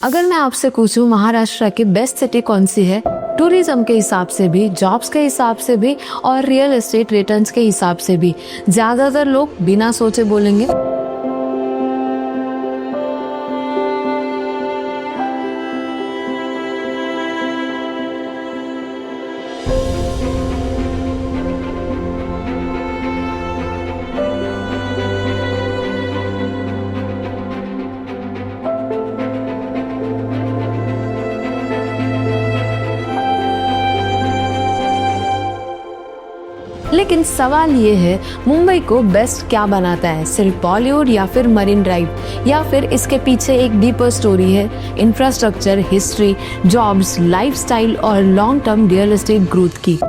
अगर मैं आपसे पूछूं महाराष्ट्र की बेस्ट सिटी कौन सी है, टूरिज्म के हिसाब से भी, जॉब्स के हिसाब से भी और रियल एस्टेट रिटर्न्स के हिसाब से भी, ज्यादातर लोग बिना सोचे बोलेंगे लेकिन सवाल ये है, मुंबई को बेस्ट क्या बनाता है? सिर्फ बॉलीवुड या फिर मरीन ड्राइव, या फिर इसके पीछे एक डीपर स्टोरी है? इंफ्रास्ट्रक्चर, हिस्ट्री, जॉब्स, लाइफस्टाइल और long term real estate growth की।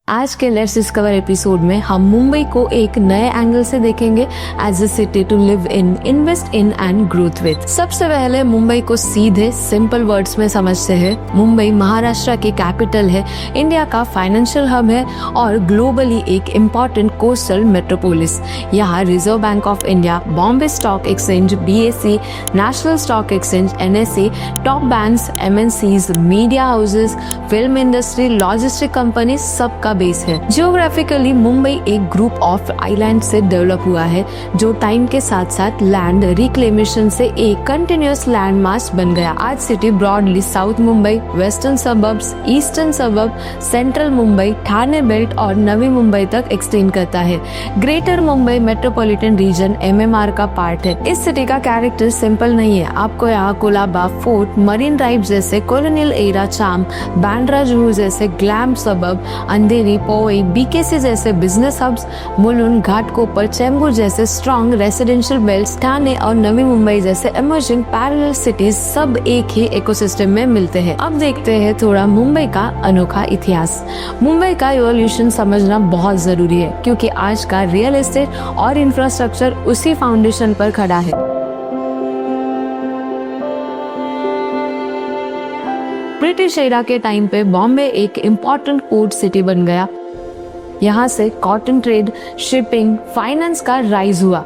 आज के लेट्स डिस्कवर एपिसोड में हम मुंबई को एक नए एंगल से देखेंगे, as a city to live in, invest in and growth with. सबसे पहले मुंबई को सीधे सिंपल वर्ड्स में समझते हैं। मुंबई महाराष्ट्र की कैपिटल है, इंडिया का फाइनेंशियल हब है और ग्लोबली एक इम्पोर्टेंट कोस्टल मेट्रोपोलिस। यहाँ reserve bank of India, Bombay stock exchange BSE, national stock exchange NSE, top banks, MNCs, media houses, film industry, logistic company सबका बेस है। जियोग्राफिकली मुंबई एक ग्रुप ऑफ आइलैंड से develop हुआ है, जो टाइम के साथ साथ लैंड रिक्लेमेशन से एक कंटिन्यूअस लैंड मास बन गया। आज city broadly south Mumbai, western suburbs, eastern suburb, central Mumbai, Thane belt और नवी मुंबई तक एक्सटेंड करता है। Greater Mumbai metropolitan region MMR का पार्ट है। इस सिटी का कैरेक्टर सिंपल नहीं है। आपको यहाँ कोलाबा फोर्ट, मरीन ड्राइव जैसे colonial era charm, Bandra Juhu जैसे ग्लैम सबर्ब, अंधेरी, पोवई, BKC जैसे बिजनेस हब्स, मुलुंड, घाटकोपर, चेंबूर जैसे स्ट्रॉन्ग रेसिडेंशियल बेल्ट्स, ठाणे और नवी मुंबई जैसे इमर्जिंग पैरेलल सिटीज सब एक ही इकोसिस्टम में मिलते हैं। अब देखते हैं थोड़ा मुंबई का अनोखा इतिहास। मुंबई का इवोल्यूशन समझना बहुत जरूरी है, क्योंकि आज का रियल एस्टेट और इंफ्रास्ट्रक्चर उसी फाउंडेशन पर खड़ा है। ब्रिटिश एरा के टाइम पे बॉम्बे एक इम्पोर्टेंट पोर्ट सिटी बन गया। यहाँ से कॉटन ट्रेड, शिपिंग, फाइनेंस का राइज हुआ।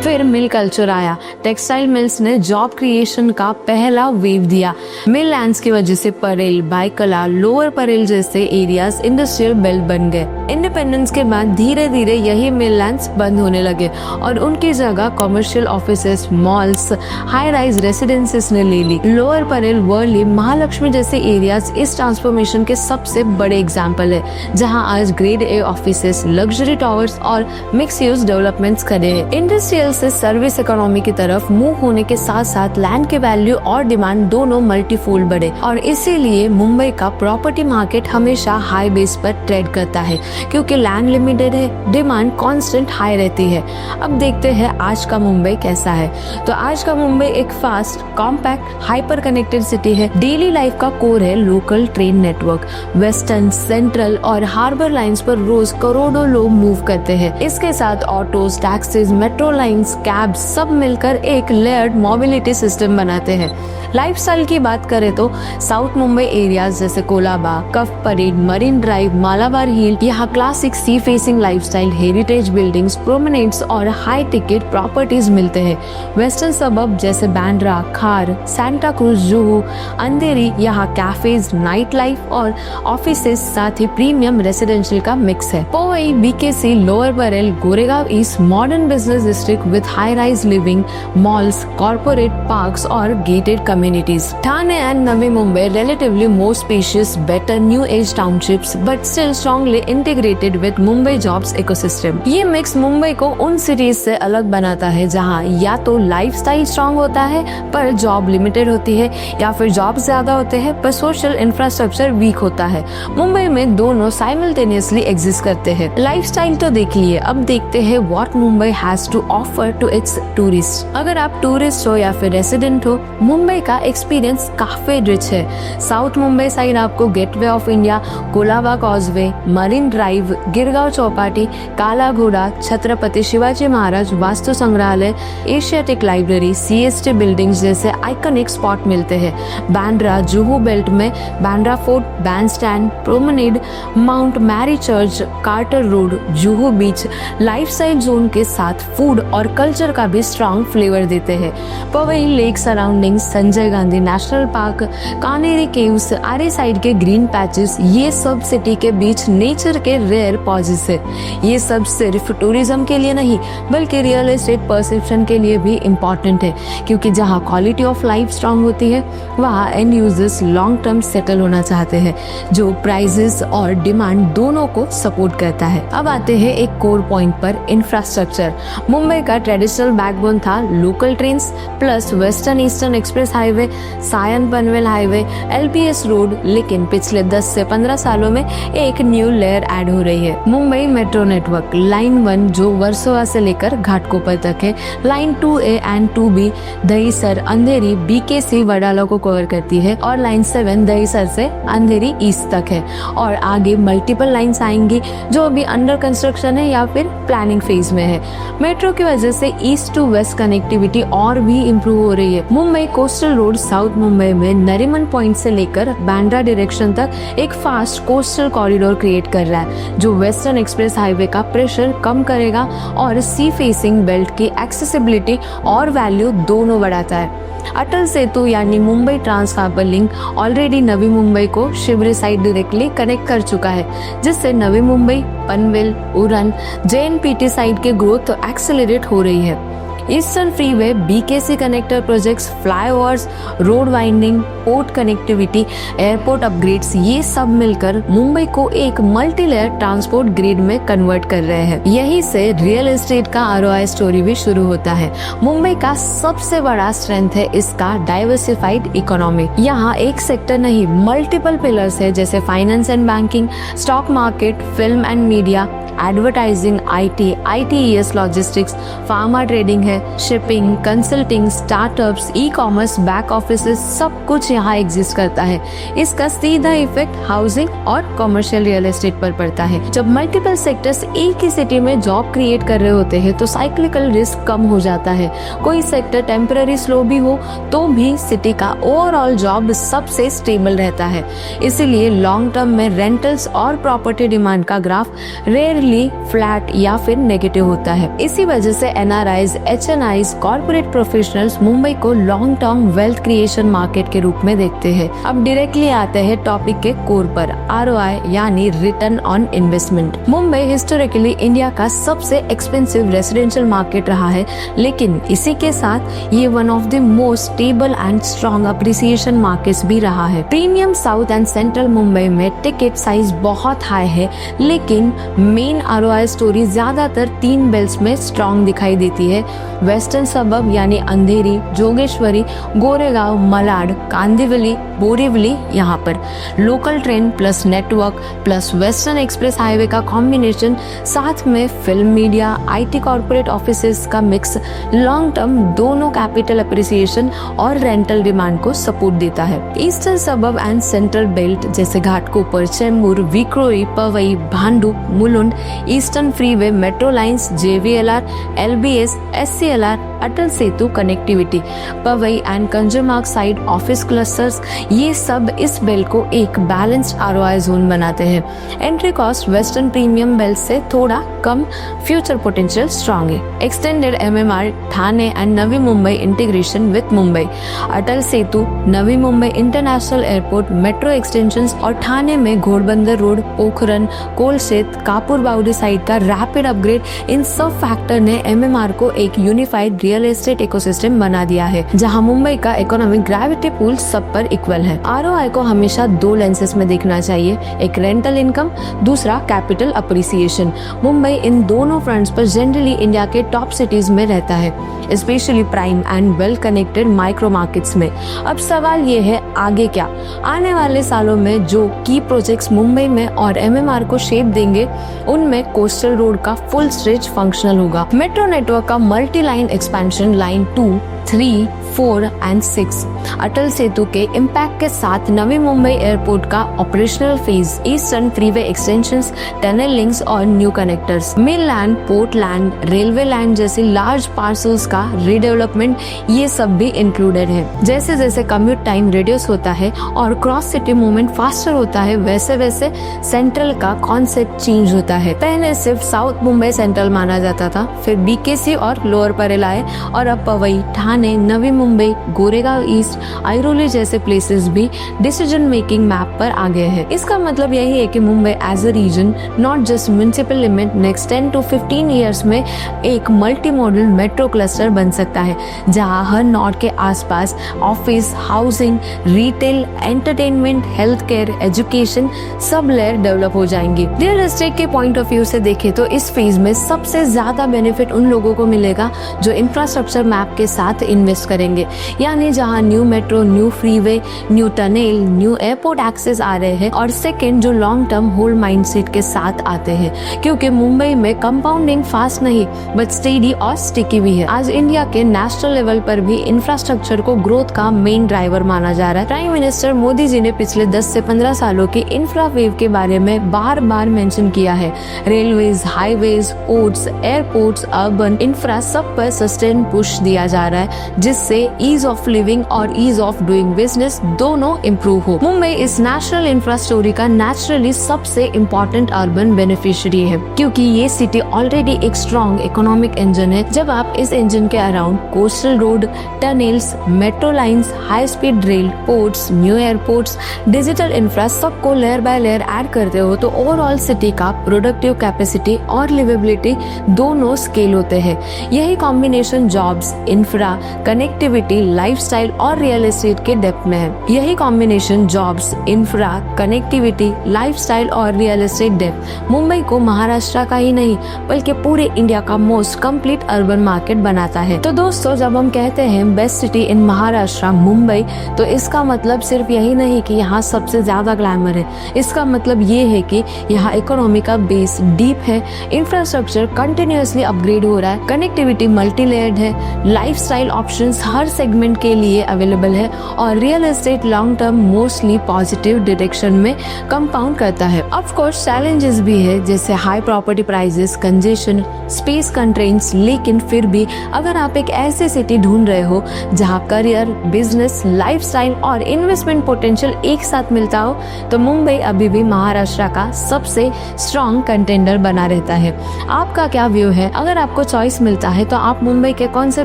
फिर मिल कल्चर आया। टेक्सटाइल मिल्स ने जॉब क्रिएशन का पहला वेव दिया। मिल लैंड्स की वजह से परेल, बाइकला, लोअर परेल जैसे एरियाज इंडस्ट्रियल बेल्ट बन गए। इंडिपेंडेंस के बाद धीरे धीरे यही मिल लैंड्स बंद होने लगे और उनकी जगह commercial offices, malls, high rise residences ने ले ली। लोअर परेल, वर्ली, महालक्ष्मी जैसे एरियाज इस ट्रांसफॉर्मेशन के सबसे बड़े एग्जाम्पल है, जहाँ आज grade A offices, luxury towers और मिक्स यूज डेवलपमेंट्स खड़े हैं। इंडस्ट्रियल से सर्विस इकोनॉमी की तरफ मूव होने के साथ साथ लैंड के वैल्यू और डिमांड दोनों मल्टीफोल्ड बढ़े और इसीलिए मुंबई का प्रॉपर्टी मार्केट हमेशा हाई बेस पर ट्रेड करता है, क्योंकि लैंड लिमिटेड है, डिमांड कांस्टेंट हाई रहती है। अब देखते हैं आज का मुंबई कैसा है। तो आज का मुंबई एक fast, compact, hyper connected CT है। डेली लाइफ का कोर है local train network. Western, central और हार्बर लाइंस पर रोज करोड़ों लोग मूव करते हैं। इसके साथ autos, taxis, metro line, cab सब मिलकर एक लेयर्ड मोबिलिटी सिस्टम बनाते हैं। लाइफस्टाइल की बात करें तो साउथ मुंबई एरियाज जैसे Colaba, Cuff Parade, Marine Drive, Malabar Hill, यहाँ classic sea facing lifestyle, heritage buildings, promenades और हाई टिकट प्रॉपर्टीज मिलते हैं। वेस्टर्न सबर्ब जैसे बांद्रा, खार, सांता क्रूज, जुहू, अंधेरी, यहाँ कैफेज, नाइट लाइफ और ऑफिसेस साथ ही प्रीमियम रेसिडेंशियल का मिक्स है। Powai, BKC, lower Parel, Goregaon east modern business district with high-rise living, malls, corporate parks और gated communities. Thane and Navi Mumbai relatively more spacious, better new age townships, but still strongly integrated with Mumbai jobs ecosystem. ये mix Mumbai को उन cities से अलग बनाता है जहाँ या तो lifestyle strong होता है पर job limited होती है, या फिर jobs ज्यादा होते हैं पर social infrastructure weak होता है। मुंबई में दोनों simultaneously exist करते हैं। Lifestyle तो देख लिए, अब देखते हैं what Mumbai has to offer offer to its tourist. अगर आप टूरिस्ट हो या फिर रेसिडेंट हो, मुंबई का एक्सपीरियंस काफी रिच है। साउथ मुंबई साइड आपको Gateway of India, Colaba Causeway, Marine Drive, Girgaon Chowpatty, Kala Ghoda, Chhatrapati Shivaji Maharaj Vastu Sangrahalaya, Asiatic Library, CST buildings जैसे आइकॉनिक स्पॉट मिलते हैं। बांद्रा जुहू बेल्ट में Bandra Fort, Bandstand, promenade, Mount Mary Church, Carter Road, Juhu beach lifestyle zone के साथ फूड और कल्चर का भी स्ट्रॉन्ग फ्लेवर देते हैं। Powai Lake surroundings, Sanjay Gandhi National Park, Kanheri Caves, Aarey side के ग्रीन पैचेस, ये सब सिटी के बीच नेचर के रेयर पॉजेस है। ये सब सिर्फ टूरिज्म के लिए नहीं बल्कि रियल एस्टेट परसेप्शन के लिए भी इम्पोर्टेंट है, क्योंकि जहाँ क्वालिटी ऑफ लाइफ स्ट्रॉन्ग होती है वहाँ and users long term settle होना चाहते हैं, जो प्राइजेस और डिमांड दोनों को सपोर्ट करता है। अब आते हैं एक कोर पॉइंट पर, इंफ्रास्ट्रक्चर। मुंबई का ट्रेडिशनल बैकबोन था local trains plus western eastern express highway, Sion Panvel highway, LPS road, लेकिन पिछले 10 से 15 सालों में एक न्यू लेयर ऐड हो रही है, मुंबई मेट्रो नेटवर्क। लाइन 1 जो वर्सोवा से लेकर घाटकोपर तक है, line 2A and 2B Dahisar, Andheri, BKC Wadala को कवर करती है, और लाइन 7 दहीसर से अंधेरी ईस्ट तक है। और आगे मल्टीपल लाइंस आएंगी जो अभी अंडर कंस्ट्रक्शन है या फिर प्लानिंग फेज में है। मेट्रो की वजह से ईस्ट टू वेस्ट कनेक्टिविटी और भी इम्प्रूव हो रही है। Mumbai coastal road south Mumbai में नरीमन पॉइंट से लेकर बांद्रा डायरेक्शन तक एक फास्ट कोस्टल कॉरिडोर क्रिएट कर रहा है, जो वेस्टर्न एक्सप्रेस हाईवे का प्रेशर कम करेगा और सी फेसिंग बेल्ट की एक्सेसिबिलिटी और वैल्यू दोनों बढ़ाता है। अटल सेतु यानी Mumbai trans harbour link already Navi Mumbai को शिवरे साइड डायरेक्टली कनेक्ट कर चुका है, जिससे नवी मुंबई, पनवेल, उरन, JNPT साइड के ग्रोथ एक्सेलरेट हो रही है। Eastern freeway, BKC connector projects, flyovers, road widening, port connectivity, airport upgrades, ये सब मिलकर मुंबई को एक मल्टी लेयर ट्रांसपोर्ट ग्रिड में कन्वर्ट कर रहे हैं। यहीं से रियल एस्टेट का ROI स्टोरी भी शुरू होता है। मुंबई का सबसे बड़ा स्ट्रेंथ है इसका डाइवर्सिफाइड इकोनॉमी। यहाँ एक सेक्टर नहीं मल्टीपल पिलर्स है, जैसे finance and banking, stock market, film and media, advertising, ITES logistics, pharma trading है, shipping, consulting, startups, e-commerce, back offices, सब कुछ यहाँ एग्जिस्ट करता है। इसका सीधा इफेक्ट हाउसिंग और कमर्शियल रियल एस्टेट पर पड़ता है। जब मल्टीपल सेक्टर्स एक ही सिटी में जॉब क्रिएट कर रहे होते हैं तो साइक्लिकल रिस्क कम हो जाता है। कोई सेक्टर टेम्पररी स्लो भी हो तो भी सिटी का ओवरऑल जॉब सबसे स्टेबल रहता है। इसीलिए लॉन्ग टर्म में रेंटल्स और प्रॉपर्टी डिमांड का ग्राफ रेयरली फ्लैट या फिर नेगेटिव होता है। इसी वजह से NRIs, HNIs, corporate professionals Mumbai को long term wealth creation market के रूप में देखते हैं। अब डायरेक्टली आते हैं टॉपिक के कोर पर, ROI यानी return on investment. Mumbai historically India का सबसे एक्सपेंसिव रेसिडेंशियल मार्केट रहा है, लेकिन इसी के साथ ये one of the most stable and strong appreciation markets भी रहा है। Premium south and central Mumbai में टिकट साइज बहुत हाई है, लेकिन मेन ROI स्टोरी ज्यादातर 3 बेल्ट्स में स्ट्रॉन्ग दिखाई देती है। वेस्टर्न सबब यानी अंधेरी, जोगेश्वरी, गोरेगांव, मलाड, कांदिवली, बोरीवली, यहाँ पर local train plus network plus western express highway का कॉम्बिनेशन, साथ में film, media, IT corporate offices का मिक्स लॉन्ग टर्म दोनों कैपिटल अप्रिसिएशन और रेंटल डिमांड को सपोर्ट देता है। ईस्टर्न सबब एंड सेंट्रल बेल्ट जैसे Ghatkopar, Chembur, Vikhroli, Powai, Bhandup, Mulund, eastern freeway, metro lines, JVLR, LBS, SCLR, Atal Setu connectivity, Powai and Kanjurmarg side office clusters, ये सब इस बेल्ट को एक बैलेंस्ड ROI जोन बनाते हैं। Entry cost western premium belt से थोड़ा कम, फ्यूचर पोटेंशियल स्ट्रॉन्ग है। Extended MMR, Thane and Navi Mumbai integration with Mumbai, Atal Setu, Navi Mumbai international airport, metro extensions और ठाणे में घोड़बंदर रोड, पोखरन, कोलशेत, कापुर बाउडी साइड का रैपिड अपग्रेड, इन सब फैक्टर ने MMR को एक यूनिफाइड रियल एस्टेट इकोसिस्टम बना दिया है, जहां मुंबई का इकोनॉमिक ग्रेविटी पुल सब पर इक्वल है। आरओआई को हमेशा दो लेंसेज में देखना चाहिए, एक रेंटल इनकम, दूसरा कैपिटल अप्रिसिएशन। मुंबई इन दोनों फ्रंट्स पर जनरली इंडिया के टॉप सिटीज में रहता है, specially prime and well connected micro markets में। अब सवाल ये है, आगे क्या? आने वाले सालों में जो की प्रोजेक्ट्स मुंबई में और एमएमआर को शेप देंगे, उनमें कोस्टल रोड का फुल स्ट्रेच फंक्शनल होगा, मेट्रो नेटवर्क का multi line expansion line 2, 3, 4 and 6, Atal Setu के इम्पैक्ट के साथ नवी मुंबई एयरपोर्ट का operational phase, eastern freeway extensions, tunnel links और new connectors, mill land, port land, railway land जैसी लार्ज पार्सल्स का रीडेवलपमेंट, ये सब भी इंक्लूडेड है। जैसे जैसे कम्यूट टाइम रिड्यूस होता है और क्रॉस सिटी मूवमेंट फास्टर होता है, वैसे वैसे सेंट्रल का कॉन्सेप्ट चेंज होता है। पहले सिर्फ साउथ मुंबई सेंट्रल माना जाता था, फिर बीकेसी और लोअर परेल आए और अब पवई, ठाणे, नवी मुंबई, गोरेगांव ईस्ट, आइरोली जैसे प्लेसेस भी डिसीजन मेकिंग मैप पर आ गए हैं। इसका मतलब यही है कि Mumbai as a region, not just municipal limit, next 10 to 15 years में एक मल्टी मॉडल मेट्रो क्लस्टर बन सकता है, जहां हर नोड के आसपास office, housing, retail, entertainment, health care, education sub layer develop हो जाएंगी। रियल एस्टेट के पॉइंट ऑफ व्यू से देखें तो इस फेज में सबसे ज्यादा बेनिफिट उन लोगों को मिलेगा जो इंफ्रास्ट्रक्चर मैप के साथ इन्वेस्ट करेंगे, यानी जहां new metro, new freeway, new tunnel, new airport access आ रहे हैं, और सेकंड जो लॉन्ग टर्म होल्ड माइंडसेट के साथ आते हैं, क्योंकि मुंबई में कंपाउंडिंग फास्ट नहीं बट स्टेडी और स्टिकी भी है। आज इंडिया के नेशनल लेवल पर भी इंफ्रास्ट्रक्चर को ग्रोथ का मेन ड्राइवर माना जा रहा है। प्राइम मिनिस्टर मोदी जी ने पिछले 10 से 15 सालों के इंफ्रा वेव के बारे में बार बार मेंशन किया है। Railways, highways, ports, airports, urban infra सब पर सस्टेन पुश दिया जा रहा है, जिससे ईज ऑफ लिविंग और ईज ऑफ डूइंग बिजनेस दोनों इम्प्रूव हो। मुंबई इस नेशनल इंफ्रा स्टोरी का नेचुरली सबसे इम्पोर्टेंट अर्बन बेनिफिशियरी है, क्योंकि ये सिटी ऑलरेडी एक स्ट्रॉन्ग इकोनॉमिक इंजन है। जब आप इस इंजन के around coastal road, tunnels, metro lines, high speed rail, ports, new airports, digital infra सबको लेयर बाय लेयर ऐड करते हो, तो ओवरऑल सिटी का प्रोडक्टिव कैपेसिटी और लिवेबिलिटी दोनों स्केल होते हैं। यही combination jobs, infra, connectivity, lifestyle और रियल एस्टेट के डेप्थ में है। यही combination jobs, infra, connectivity, lifestyle और रियल एस्टेट डेप्थ मुंबई को महाराष्ट्र का ही नहीं बल्कि पूरे इंडिया का मोस्ट कंप्लीट अर्बन मार्केट बनाता है। तो दोस्तों, जब हम कहते हैं best city in Maharashtra Mumbai, तो इसका मतलब सिर्फ यही नहीं कि यहाँ सबसे ज्यादा ग्लैमर है। इसका मतलब ये है कि यहाँ इकोनॉमी का बेस डीप है, इंफ्रास्ट्रक्चर कंटिन्यूअसली अपग्रेड हो रहा है, कनेक्टिविटी मल्टी लेयर्ड है, लाइफस्टाइल ऑप्शंस हर सेगमेंट के लिए अवेलेबल है, और real estate long term mostly positive direction में कंपाउंड करता है। ऑफ कोर्स चैलेंजेस भी है, जैसे high property prices, congestion, space constraints, लेकिन फिर भी अगर आप एक ऐसी सिटी ढूंढ रहे हो जहां करियर, बिजनेस, लाइफस्टाइल और इन्वेस्टमेंट पोटेंशियल एक साथ मिलता हो, तो मुंबई अभी भी महाराष्ट्र का सबसे स्ट्रॉन्ग कंटेंडर बना रहता है। आपका क्या व्यू है? अगर आपको चॉइस मिलता है तो आप मुंबई के कौन से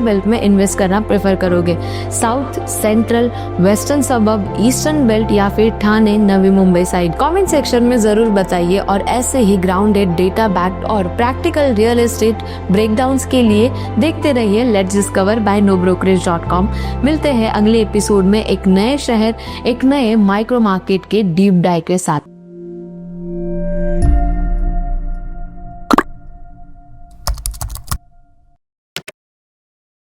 बेल्ट में इन्वेस्ट करना प्रेफर करोगे? South, central, western suburb, eastern belt या फिर Thane, Navi Mumbai side? Comment section में जरूर बताइए, और ऐसे ही ग्राउंडेड, डेटा बैक्ड और प्रैक्टिकल रियल एस्टेट ब्रेकडाउन्स के लिए देखते रहिए लेट्स डिस्कवर बाय nobrokerage.com। मिलते हैं अगले एपिसोड में एक नए शहर, एक नए माइक्रो मार्केट के डीप डाइव के साथ।